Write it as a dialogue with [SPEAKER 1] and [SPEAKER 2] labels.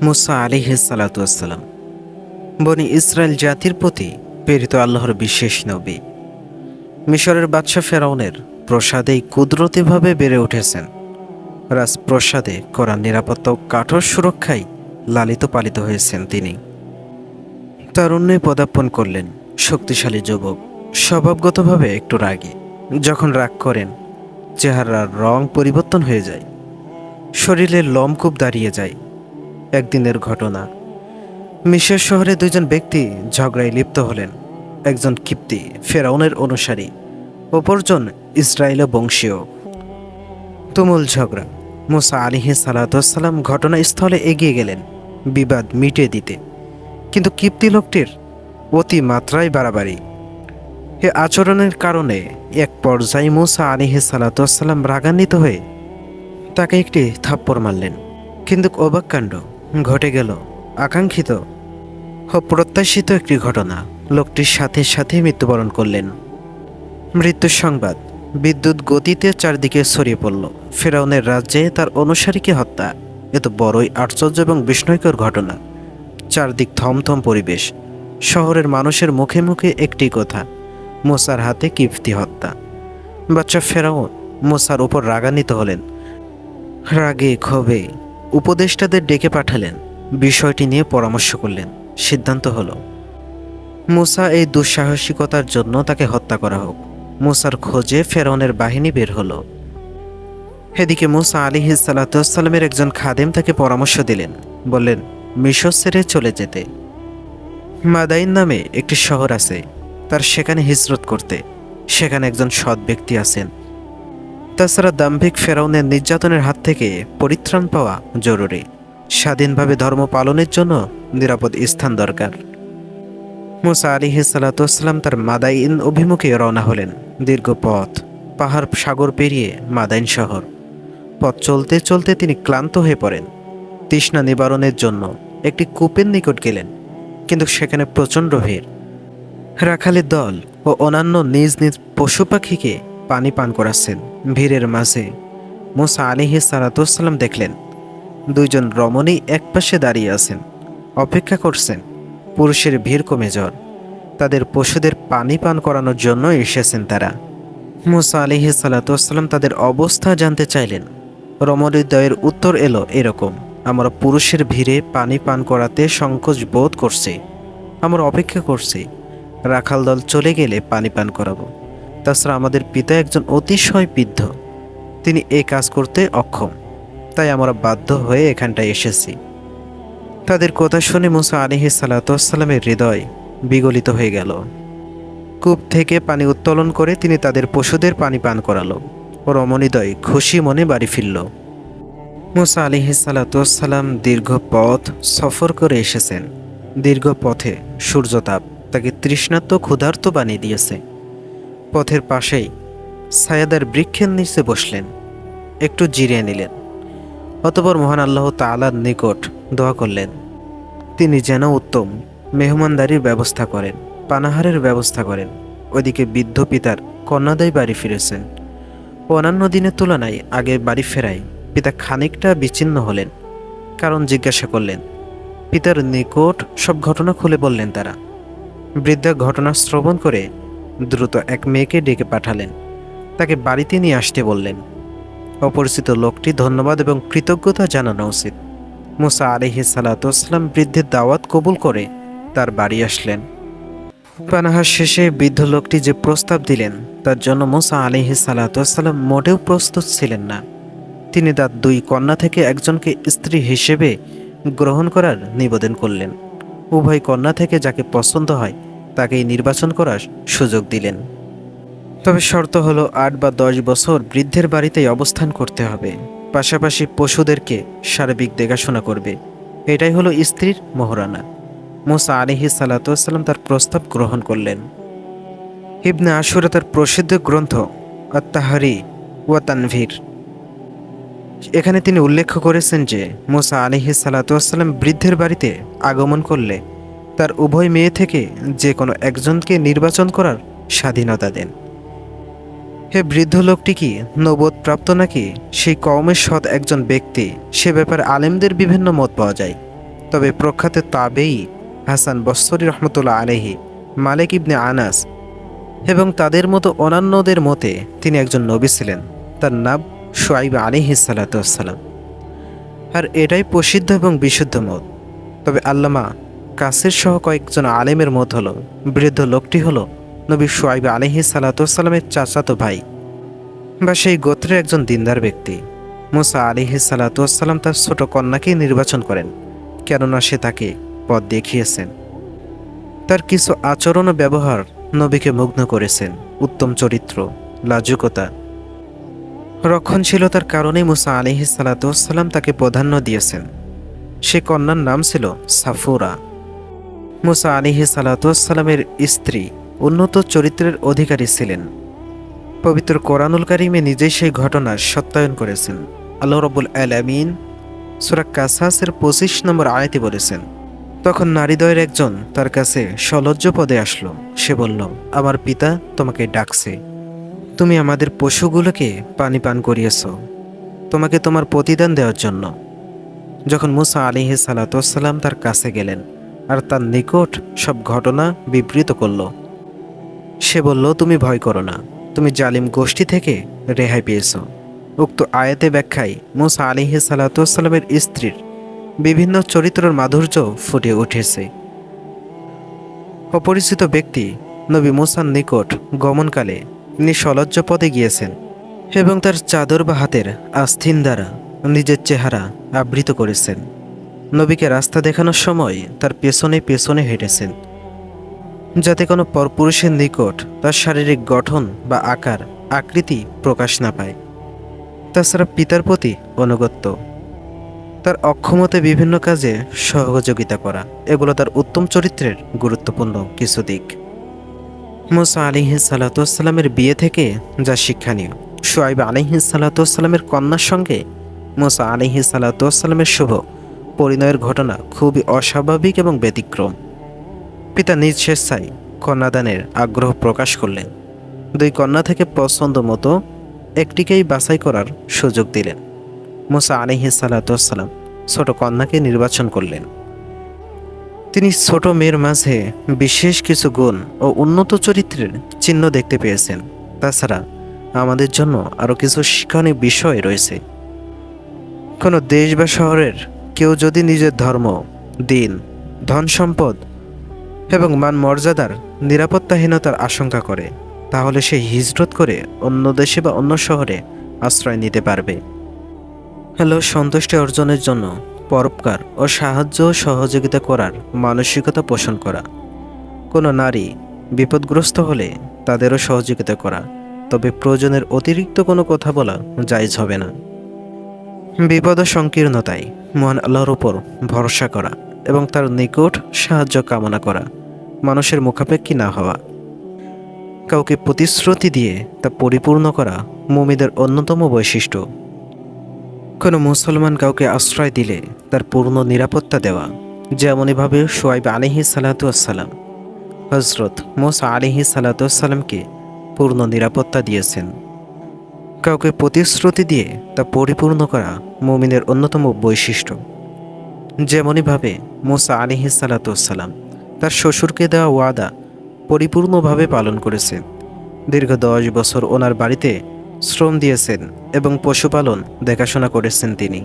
[SPEAKER 1] মুসা আলাইহিস সালাতু ওয়াসসালাম বনি ইসরায়েল জাতির প্রতি প্রেরিত আল্লাহর বিশেষ নবী। মিশরের বাদশাহ ফেরাউনের প্রসাদেই কুদরতিভাবে বেড়ে উঠেছেন। রাজপ্রসাদে করা নিরাপত্তা ও কাঠোর সুরক্ষায় লালিত পালিত হয়েছেন তিনি। তারুণ্যে পদার্পণ করলেন শক্তিশালী যুবক, স্বভাবগতভাবে একটু রাগী। যখন রাগ করেন চেহারার রং পরিবর্তন হয়ে যায়, শরীরের লোমকূপ দাঁড়িয়ে যায়। একদিনের ঘটনা, মিশর শহরে দুইজন ব্যক্তি ঝগড়ায় লিপ্ত হলেন। একজন কিপ্তি ফেরাউনের অনুসারী, অপরজন ইসরায়েল বংশীয়। তুমুল ঝগড়া। মুসা আলাইহিস সালাম ঘটনাস্থলে এগিয়ে গেলেন বিবাদ মিটিয়ে দিতে, কিন্তু কিপ্তি লোকটির অতি মাত্রায় বাড়াবাড়ি। এ আচরণের কারণে এক পর্যায়ে মুসা আলাইহিস সালাম রাগান্বিত হয়ে তাকে একটি থাপ্পড় মারলেন। কিন্তু অবাক কাণ্ড ঘটে গেল। আকাঙ্ক্ষিত ও প্রত্যাশিত একটি ঘটনা, লোকটির সাথে সাথে মৃত্যুবরণ করলেন। মৃত্যুর সংবাদ বিদ্যুৎ গতিতে চারদিকে ছড়িয়ে পড়ল। ফেরাউনের রাজ্যে তার অনুসারীকে হত্যা। এ তো বড়ই আশ্চর্য এবং বিস্ময়কর ঘটনা। চারদিক থমথম পরিবেশ। শহরের মানুষের মুখে মুখে একটি কথা, মুসার হাতে কিপ্তি হত্যা। বাচ্চা ফেরাউন মুসার উপর রাগান্বিত হলেন। রাগে ক্ষোভে উপদেষ্টাদের ডেকে পাঠালেন, বিষয়টি নিয়ে পরামর্শ করলেন। সিদ্ধান্ত হলো মুসা এই দুঃসাহসিকতার জন্য তাকে হত্যা করা হোক। মুসার খোঁজে ফেরাউনের বাহিনী বের হলো। এদিকে মুসা আলাইহিস সালামের একজন খাদেম তাকে পরামর্শ দিলেন, বললেন মিশর ছেড়ে চলে যেতে। মাদাইন নামে একটি শহর আছে, তার সেখানে হিজরত করতে। সেখানে একজন সৎ ব্যক্তি আছেন। তাছাড়া দাম্ভিক ফেরাউনের নির্যাতনের হাত থেকে পরিত্রাণ পাওয়া জরুরি। স্বাধীনভাবে ধর্ম পালনের জন্য নিরাপদ স্থান দরকার। মুসা আলাইহিস সালাম তার মাদাইন অভিমুখে রওনা হলেন। দীর্ঘ পথ, পাহাড় সাগর পেরিয়ে মাদাইন শহর। পথ চলতে চলতে তিনি ক্লান্ত হয়ে পড়েন। তৃষ্ণা নিবারণের জন্য একটি কূপের নিকট গেলেন, কিন্তু সেখানে প্রচণ্ড ভিড়। রাখালের দল ও অন্যান্য নিজ নিজ পশু পাখিকে পানি পান করাচ্ছেন। ভিড়ের মাঝে মুসা আলাইহিস সালাম দেখলেন দুইজন রমণী একপাশে দাঁড়িয়ে আছেন, অপেক্ষা করছেন পুরুষের ভিড় কমে যাওয়ার। তাদের পশুদের পানি পান করানোর জন্য এসেছেন তারা। মুসা আলাইহিস সালাম তাদের অবস্থা জানতে চাইলেন। রমণীদ্বয়ের উত্তর এলো এরকম, আমরা পুরুষের ভিড়ে পানি পান করাতে সংকোচ বোধ করছি। আমরা অপেক্ষা করছি, রাখাল দল চলে গেলে পানি পান করাবো। তাছাড়া আমাদের পিতা একজন অতিশয় বৃদ্ধ, তিনি এই কাজ করতে অক্ষম, তাই আমরা বাধ্য হয়ে এখানটায় এসেছি। তাদের কথা শুনে মুসা আলাইহিস সালামের হৃদয় বিগলিত হয়ে গেল। কূপ থেকে পানি উত্তোলন করে তিনি তাদের পশুদের পানি পান করালো। রমণীদ্বয় খুশি মনে বাড়ি ফিরল। মুসা আলাইহিস সালাম দীর্ঘ পথ সফর করে এসেছেন। দীর্ঘ পথে সূর্যতাপ তাকে তৃষ্ণার্ত ক্ষুধার্ত বানিয়ে দিয়েছে। পথের পাশেই ছায়াদার বৃক্ষের নিচে বসলেন, একটু জিরিয়ে নিলেন। অতঃপর মহান আল্লাহ তাআলার নিকট দোয়া করলেন, তিনি যেন উত্তম মেহমানদারির ব্যবস্থা করেন, পানাহারের ব্যবস্থা করেন। ওইদিকে বৃদ্ধ পিতার কন্যাদায় বাড়ি ফিরেছেন। অন্যান্য দিনের তুলনায় আগে বাড়ি ফেরায় পিতা খানিকটা বিচ্ছিন্ন হলেন। কারণ জিজ্ঞাসা করলেন, পিতার নিকট সব ঘটনা খুলে বললেন তারা। বৃদ্ধা ঘটনা শ্রবণ করে দ্রুত এক মেয়েকে ডেকে পাঠালেন, তাকে বাড়িতে নিয়ে আসতে বললেন। অপরিচিত লোকটি ধন্যবাদ এবং কৃতজ্ঞতা জানানো উচিত। মুসা আলাইহিস সালাম বৃদ্ধের দাওয়াত কবুল করে তার বাড়ি আসলেন। পানাহার শেষে বৃদ্ধ লোকটি যে প্রস্তাব দিলেন তার জন্য মুসা আলাইহিস সালাম মোটেও প্রস্তুত ছিলেন না। তিনি তার দুই কন্যা থেকে একজনকে স্ত্রী হিসেবে গ্রহণ করার নিবেদন করলেন। উভয় কন্যা থেকে যাকে পছন্দ হয় তাকেই নির্বাচন করার সুযোগ দিলেন। তবে শর্ত হলো ৮ বা ১০ বছর বৃদ্ধের বাড়িতেই অবস্থান করতে হবে, পাশাপাশি পশুদেরকে সার্বিক দেখাশোনা করবে। এটাই হলো স্ত্রীর মোহরানা। মুসা আলাইহিস সালাম তার প্রস্তাব গ্রহণ করলেন। ইবনে আশুরা তার প্রসিদ্ধ গ্রন্থ আত-তাহরি ওয়া তানভীর এখানে তিনি উল্লেখ করেছেন যে মুসা আলাইহিস সালাম বৃদ্ধের বাড়িতে আগমন করলে তার উভয় মেয়ে থেকে যে কোনো একজনকে নির্বাচন করার স্বাধীনতা দেন। হে বৃদ্ধ লোকটি কি নবুয়ত প্রাপ্ত নাকি সেই কওমের সৎ একজন ব্যক্তি, সে ব্যাপারে আলেমদের বিভিন্ন মত পাওয়া যায়। তবে প্রখ্যাত তাবেই হাসান বসরি রহমতুল্লাহ আলাইহি, মালিক ইবনে আনাস এবং তাদের মতো অন্যান্যদের মতে তিনি একজন নবী ছিলেন। তার নাম শুআইব আলাইহিস সালাতু ওয়াসসালাম। আর এটাই প্রসিদ্ধ এবং বিশুদ্ধ মত। তবে আল্লামা কাসির সহ কয়েকজন আলেমের মত হলো বৃদ্ধ লোকটি হলো নবী শুআইব আলাইহিস সালাতু ওয়াসসালামের চাচাতো ভাই বা সেই গোত্রের একজন দিনদার ব্যক্তি। মুসা আলাইহিস সালাতু ওয়াসসালাম তার ছোট কন্যাকেই নির্বাচন করেন, কেননা সে তাকে পথ দেখিয়েছেন। তার কিছু আচরণ ও ব্যবহার নবীকে মুগ্ধ করেছেন। উত্তম চরিত্র, লাজুকতা, রক্ষণশীলতার কারণেই মুসা আলাইহিস সালাতু ওয়াসসালাম তাকে প্রাধান্য দিয়েছেন। সে কন্যার নাম ছিল সাফুরা। মুসা আলাইহিস সালাতু ওয়াসসালামের স্ত্রী উন্নত চরিত্রের অধিকারী ছিলেন। পবিত্র কোরআনুল কারীমে নিজেই সেই ঘটনার সত্যায়ন করেছেন। আল্লাহ রাব্বুল আলামিন সূরা কাসাসের 25 নম্বর আয়াতে বলেছেন, তখন নারীদ্বয়ের একজন তার কাছে সলজ্জ পদে আসলো। সে বলল, আমার পিতা তোমাকে ডাকছে। তুমি আমাদের পশুগুলোকে পানি পান করিয়েছ, তোমাকে তোমার প্রতিদান দেওয়ার জন্য। যখন মুসা আলাইহিস সালাতু ওয়াসসালাম তার কাছে গেলেন আর তার নিকট সব ঘটনা বিবৃত করল, সে বলল, তুমি ভয় করো না, তুমি জালিম গোষ্ঠী থেকে রেহাই পেয়েছ। উক্ত আয়াতে ব্যাখ্যায় মুসা আলাইহিস সালাতু ওয়াসসালামের স্ত্রীর বিভিন্ন চরিত্রের মাধুর্য ফুটে উঠেছে। অপরিচিত ব্যক্তি নবী মুসার নিকট গমনকালে তিনি সলজ্জ পদে গিয়েছেন এবং তার চাদর বা হাতের আস্থিন দ্বারা নিজের চেহারা আবৃত করেছেন। নবীকে রাস্তা দেখানোর সময় তার পেছনে পেছনে হেঁটেছেন, যাতে কোনো পরপুরুষের নিকট তার শারীরিক গঠন বা আকার আকৃতি প্রকাশ না পায়। তাছাড়া পিতার প্রতি অনুগত্য, তার অক্ষমতায় বিভিন্ন কাজে সহযোগিতা করা, এগুলো তার উত্তম চরিত্রের গুরুত্বপূর্ণ কিছু দিক। মুসা আলাইহিস সালাতু ওয়াসসালামের বিয়ে থেকে যা শিক্ষণীয়। শুআইব আলাইহিস সালাতু ওয়াসসালামের কন্যার সঙ্গে মুসা আলাইহিস সালাতু ওয়াসসালামের শুভ পরিণয়ের ঘটনা খুবই অস্বাভাবিক এবং ব্যতিক্রম। পিতা নিজ স্বেচ্ছায় কন্যাদানের আগ্রহ প্রকাশ করলেন। দুই কন্যা থেকে পছন্দ মতো একটিকেই বাছাই করার সুযোগ দিলেন। মুসা আলাইহিস সালাতু ওয়াসসালাম ছোট কন্যাকে নির্বাচন করলেন। তিনি ছোট মেয়ের মাঝে বিশেষ কিছু গুণ ও উন্নত চরিত্রের চিহ্ন দেখতে পেয়েছেন। তাছাড়া আমাদের জন্য আরও কিছু শিক্ষণীয় বিষয় রয়েছে। কোনো দেশ বা শহরের কেউ যদি নিজের ধর্ম, দিন, ধন সম্পদ এবং মান মর্যাদার নিরাপত্তাহীনতার আশঙ্কা করে, তাহলে সে হিজরত করে অন্য দেশে বা অন্য শহরে আশ্রয় নিতে পারবে। সন্তুষ্টি অর্জনের জন্য পরোপকার ও সাহায্য ও সহযোগিতা করার মানসিকতা পোষণ করা। কোনো নারী বিপদগ্রস্ত হলে তাদেরও সহযোগিতা করা, তবে প্রয়োজনের অতিরিক্ত কোনো কথা বলা জায়েজ হবে না। বিপদ ও সংকীর্ণতায় মহান আল্লাহর উপর ভরসা করা এবং তার নিকট সাহায্য কামনা করা, মানুষের মুখাপেক্ষী না হওয়া। কাউকে প্রতিশ্রুতি দিয়ে তা পরিপূর্ণ করা মুমিনদের অন্যতম বৈশিষ্ট্য। কোনো মুসলমান কাউকে আশ্রয় দিলে তার পূর্ণ নিরাপত্তা দেওয়া, যেমনইভাবে শুআইব আলাইহিস সালাতু ওয়াসসালাম হযরত মুসা আলাইহিস সালাতু ওয়াসসালামকে পূর্ণ নিরাপত্তা দিয়েছেন। কাউকে প্রতিশ্রুতি দিয়ে তা পরিপূর্ণ করা মুমিনের অন্যতম বৈশিষ্ট্য। যেমনইভাবে মুসা আলাইহিস সালাতু ওয়াসসালাম তার শ্বশুরকে দেওয়া ওয়াদা পরিপূর্ণভাবে পালন করেছেন। দীর্ঘ 10 বছর ওনার বাড়িতে শ্রম দিয়েছেন এবং পশুপালন দেখাশোনা করেছেন তিনি।